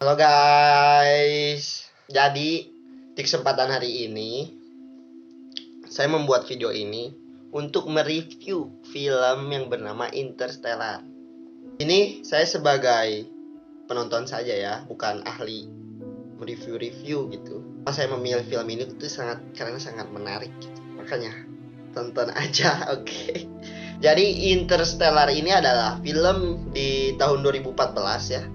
Halo guys, jadi di kesempatan hari ini saya membuat video ini untuk mereview film yang bernama Interstellar. Ini saya sebagai penonton saja ya, bukan ahli mereview-review gitu. Saya memilih film ini itu karena sangat menarik gitu. Makanya tonton aja, oke. Jadi Interstellar ini adalah film di tahun 2014 ya.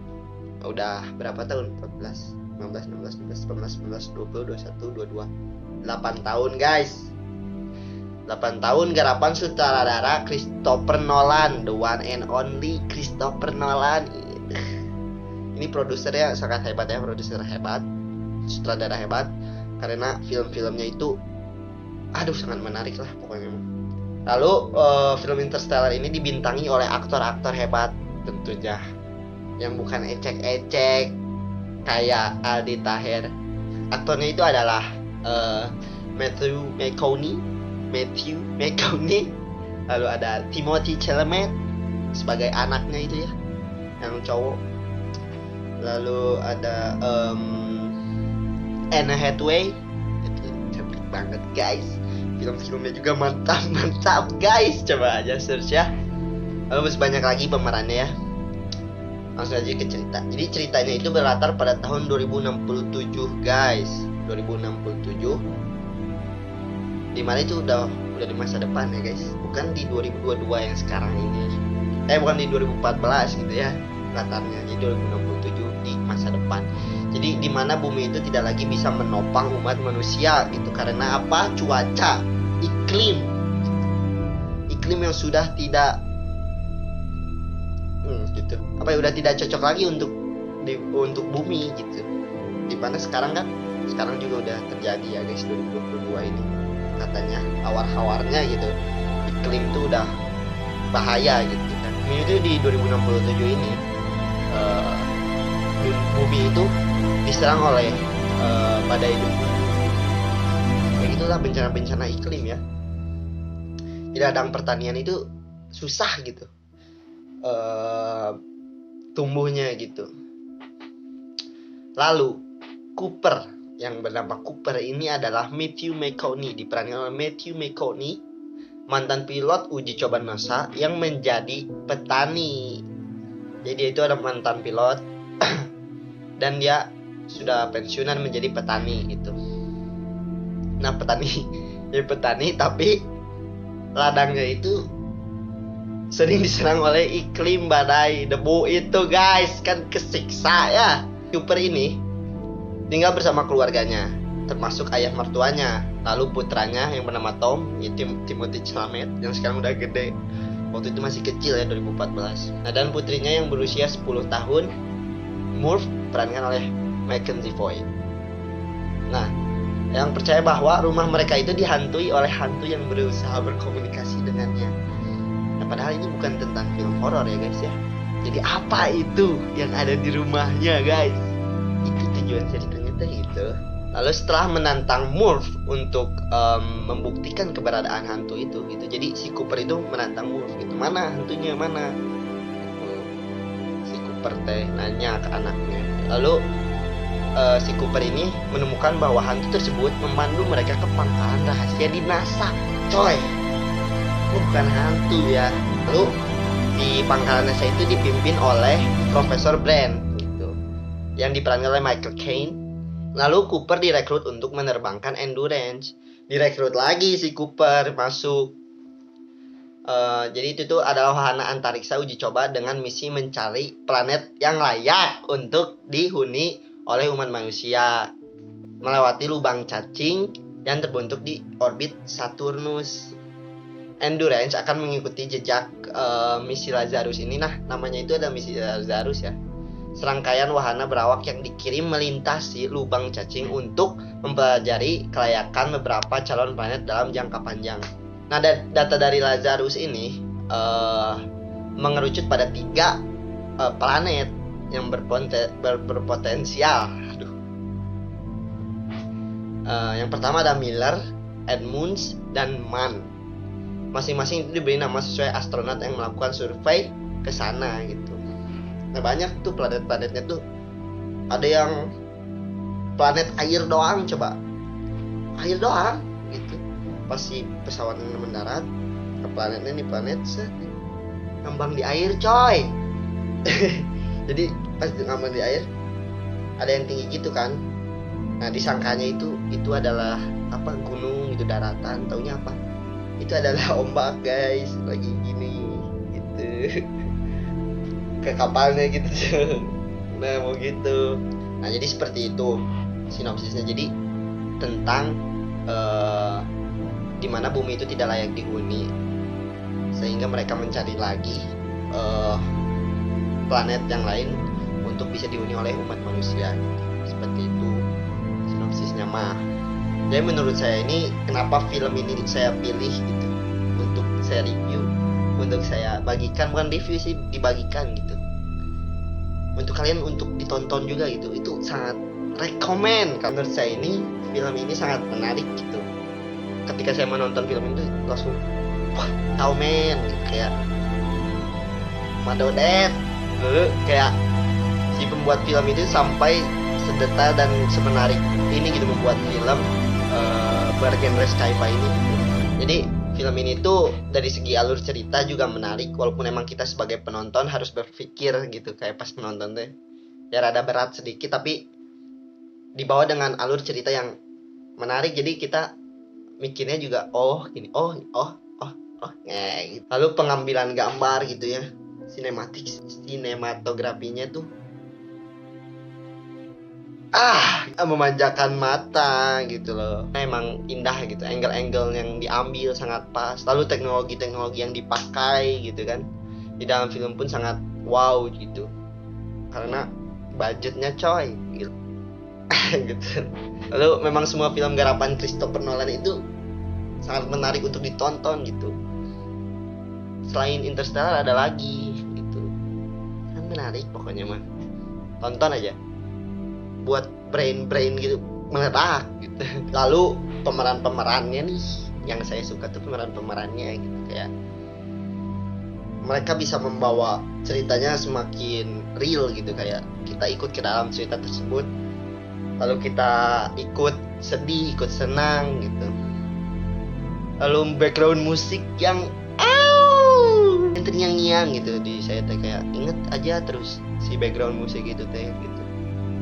Udah berapa tahun? 14, 15, 16, 17, 18, 19, 20, 21, 22 8 tahun guys. 8 tahun garapan sutradara Christopher Nolan, the one and only Christopher Nolan. Ini produsernya sangat hebat ya, produser hebat, sutradara hebat, karena film-filmnya itu sangat menarik lah pokoknya. Lalu film Interstellar ini dibintangi oleh aktor-aktor hebat tentunya, yang bukan ecek-ecek kayak Aldi Taher. Aktornya itu adalah Matthew McConaughey. Lalu ada Timothée Chalamet sebagai anaknya itu ya, yang cowok. Lalu ada Anne Hathaway, itu cantik banget guys. Film-filmnya juga mantap guys, coba aja search ya. Lalu masih banyak lagi pemerannya ya. Langsung aja ke cerita. Jadi ceritanya itu berlatar pada tahun 2067 guys. 2067. Dimana itu udah di masa depan ya guys. Bukan di 2022 yang sekarang ini. Bukan di 2014 gitu ya latarnya. Jadi 2067 di masa depan. Jadi dimana bumi itu tidak lagi bisa menopang umat manusia gitu. Karena apa? Cuaca, iklim yang sudah tidak gitu. Udah tidak cocok lagi untuk bumi gitu. Dimana sekarang juga udah terjadi ya guys, 2022 ini katanya hawar-hawarnya gitu, iklim tuh udah bahaya gitu kan. Ini tuh di 2067 ini bumi itu diserang oleh badai debu. Kayak gitulah bencana-bencana iklim ya. Di ladang pertanian itu susah gitu tumbuhnya gitu. Lalu Cooper, yang bernama Cooper ini adalah Matthew McConaughey, diperankan oleh Matthew McConaughey, mantan pilot uji coba NASA yang menjadi petani. Jadi dia itu ada mantan pilot dan dia sudah pensiunan menjadi petani gitu. Nah petani tapi ladangnya itu sering diserang oleh iklim badai debu itu guys, kan kesiksa ya. Cooper ini tinggal bersama keluarganya, termasuk ayah mertuanya, lalu putranya yang bernama Tom, itu Timothée Chalamet yang sekarang udah gede. Waktu itu masih kecil ya, 2014. Nah, dan putrinya yang berusia 10 tahun, Murph, perankan oleh Mackenzie Foy. Nah, yang percaya bahwa rumah mereka itu dihantui oleh hantu yang berusaha berkomunikasi dengannya. Nah, padahal ini bukan tentang film horor ya guys ya. Jadi apa itu yang ada di rumahnya guys? Itu tujuan ceritanya tuh gitu. Lalu setelah menantang Murph untuk membuktikan keberadaan hantu itu gitu. Jadi si Cooper itu menantang Murph gitu. Mana hantunya mana? Si Cooper teh nanya ke anaknya. Lalu si Cooper ini menemukan bahwa hantu tersebut memandu mereka ke pangkalan rahasia di NASA. Coy, bukan hantu ya. Lalu di pangkalan NASA itu dipimpin oleh Profesor Brand gitu, yang diperankan oleh Michael Caine. Lalu Cooper direkrut untuk menerbangkan Endurance. Direkrut lagi si Cooper masuk. Jadi itu tuh adalah wahana antariksa uji coba dengan misi mencari planet yang layak untuk dihuni oleh umat manusia, melewati lubang cacing yang terbentuk di orbit Saturnus. Endurance akan mengikuti jejak misi Lazarus ini. Nah, namanya itu ada misi Lazarus ya. Serangkaian wahana berawak yang dikirim melintasi lubang cacing untuk mempelajari kelayakan beberapa calon planet dalam jangka panjang. Nah, data dari Lazarus ini mengerucut pada 3 planet yang berpotensial. Yang pertama ada Miller, Edmunds, dan Mann. Masing-masing itu diberi nama sesuai astronot yang melakukan survei ke sana gitu. Nah, banyak tuh planet-planetnya tuh Ada yang planet air doang, coba air doang gitu. Pas si pesawatnya mendarat ke planetnya, nih planet set ngambang di air coy. Jadi pas ngambang di air ada yang tinggi gitu kan. Nah disangkanya itu adalah apa, gunung gitu, daratan. Taunya apa, itu adalah ombak guys, lagi gini gitu. Ke kapalnya gitu. Nah mau gitu. Nah jadi seperti itu sinopsisnya. Jadi tentang dimana bumi itu tidak layak dihuni, sehingga mereka mencari lagi planet yang lain untuk bisa dihuni oleh umat manusia gitu. Seperti itu sinopsisnya mah. Jadi menurut saya ini, kenapa film ini saya pilih gitu untuk saya review, untuk saya bagikan, bukan review sih, dibagikan gitu untuk kalian untuk ditonton juga gitu. Itu sangat rekomen. Menurut saya ini, film ini sangat menarik gitu. Ketika saya menonton film itu langsung wah tau men gitu, kayak Madodet kayak si pembuat film itu sampai sedetail dan semenarik ini gitu membuat film bergenre sci-fi ini gitu. Jadi film ini tuh dari segi alur cerita juga menarik, walaupun emang kita sebagai penonton harus berpikir gitu, kayak pas menonton tuh ya rada berat sedikit, tapi dibawa dengan alur cerita yang menarik. Jadi kita mikirnya juga oh gini, oh gitu. Lalu pengambilan gambar gitu ya, sinematografinya tuh memanjakan mata gitu loh. Emang indah gitu, angle-angle yang diambil sangat pas. Lalu teknologi-teknologi yang dipakai gitu kan di dalam film pun sangat wow gitu, karena budgetnya coy gitu. Gitu. Lalu memang semua film garapan Christopher Nolan itu sangat menarik untuk ditonton gitu. Selain Interstellar ada lagi gitu, kan menarik pokoknya mah, tonton aja buat brain gitu, meledak gitu. Lalu pemerannya nih yang saya suka tuh pemerannya gitu, kayak mereka bisa membawa ceritanya semakin real gitu, kayak kita ikut ke dalam cerita tersebut, lalu kita ikut sedih, ikut senang gitu. Lalu background musik yang terngiang-ngiang gitu di saya teh, kayak inget aja terus si background musik itu teh gitu.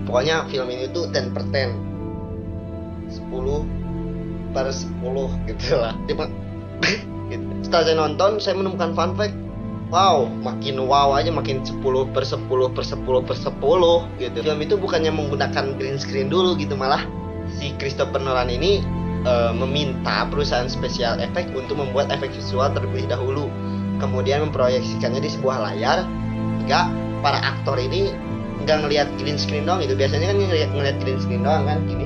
Pokoknya film ini tuh 10/10 gitu lah. Gitu. Setelah saya nonton, saya menemukan fun fact. Wow, makin wow aja, makin 10/10 gitu. Film itu bukannya menggunakan green screen dulu gitu, malah si Christopher Nolan ini meminta perusahaan spesial efek untuk membuat efek visual terlebih dahulu, kemudian memproyeksikannya di sebuah layar. Hingga para aktor ini nggak ngelihat green screen doang gitu. Biasanya kan ngelihat green screen doang kan gini,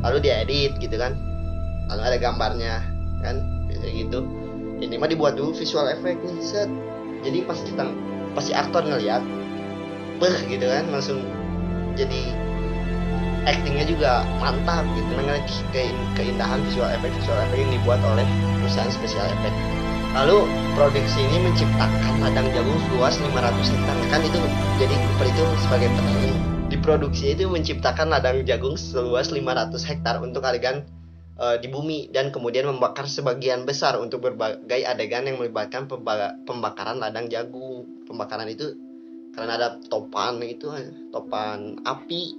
lalu diedit gitu kan, lalu ada gambarnya kan, biasanya gitu. Ini mah dibuat dulu visual effect nih set. Jadi pas si aktor ngelihat gitu kan, langsung jadi actingnya juga mantap gitu, ngelihat keindahan visual effect yang dibuat oleh perusahaan spesial effect. Lalu produksi ini menciptakan ladang jagung seluas 500 hektar. Kan itu jadi Cooper itu sebagai petani. Di produksi itu menciptakan ladang jagung seluas 500 hektar untuk adegan di bumi, dan kemudian membakar sebagian besar untuk berbagai adegan yang melibatkan pembakaran ladang jagung. Pembakaran itu karena ada topan api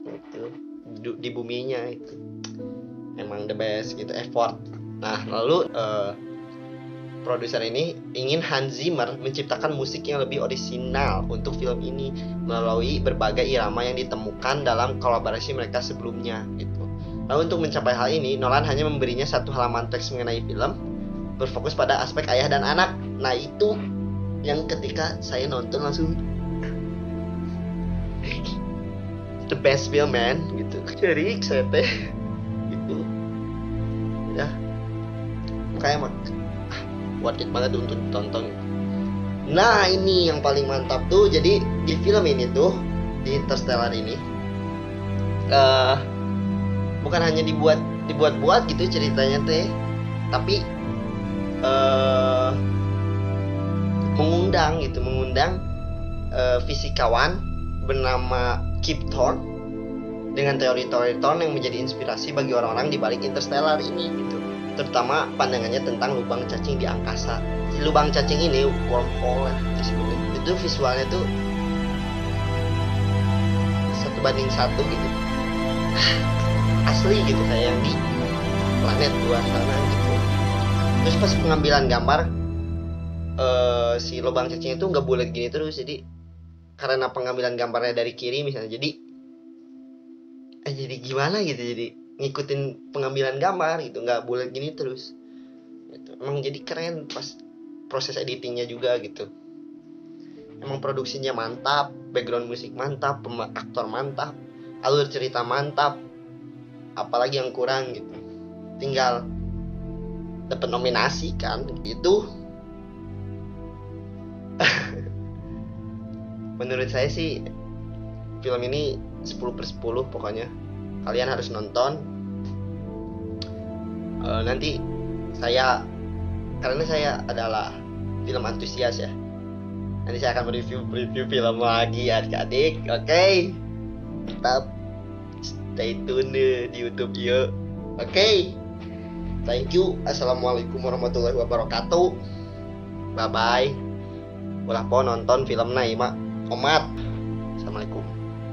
gitu di buminya, itu emang the best gitu, effort. Nah lalu produser ini ingin Hans Zimmer menciptakan musik yang lebih orisinal untuk film ini melalui berbagai irama yang ditemukan dalam kolaborasi mereka sebelumnya gitu. Lalu untuk mencapai hal ini, Nolan hanya memberinya 1 halaman teks mengenai film, berfokus pada aspek ayah dan anak. Nah itu yang ketika saya nonton langsung the best film man gitu. Cerik saya teh gitu ya, kayak worth it banget untuk ditonton. Nah ini yang paling mantap tuh. Jadi di film ini tuh, di Interstellar ini bukan hanya dibuat-buat gitu ceritanya teh, tapi mengundang fisikawan bernama Kip Thorne dengan teori-teori Thorne yang menjadi inspirasi bagi orang-orang di balik Interstellar ini gitu. Terutama pandangannya tentang lubang cacing di angkasa. Lubang cacing ini wormhole lah disebutnya. Itu visualnya tuh 1:1 gitu. Asli gitu kayak yang di planet luar sana gitu. Terus pas pengambilan gambar si lubang cacing itu nggak bulat gini terus, jadi karena pengambilan gambarnya dari kiri misalnya, jadi gimana gitu, jadi ngikutin pengambilan gambar gitu, nggak bulat gini terus gitu. Emang jadi keren pas proses editingnya juga gitu. Emang produksinya mantap, background musik mantap, aktor mantap, alur cerita mantap. Apalagi yang kurang gitu, tinggal dapat nominasi kan gitu. Menurut saya sih film ini 10/10 pokoknya. Kalian harus nonton. Nanti karena saya adalah film antusias ya, nanti saya akan review film lagi adik-adik. Oke. Tetap stay tune di YouTube ya. Oke. Thank you. Assalamualaikum warahmatullahi wabarakatuh. Bye bye. Ulah po nonton film Naima Omat. Assalamualaikum.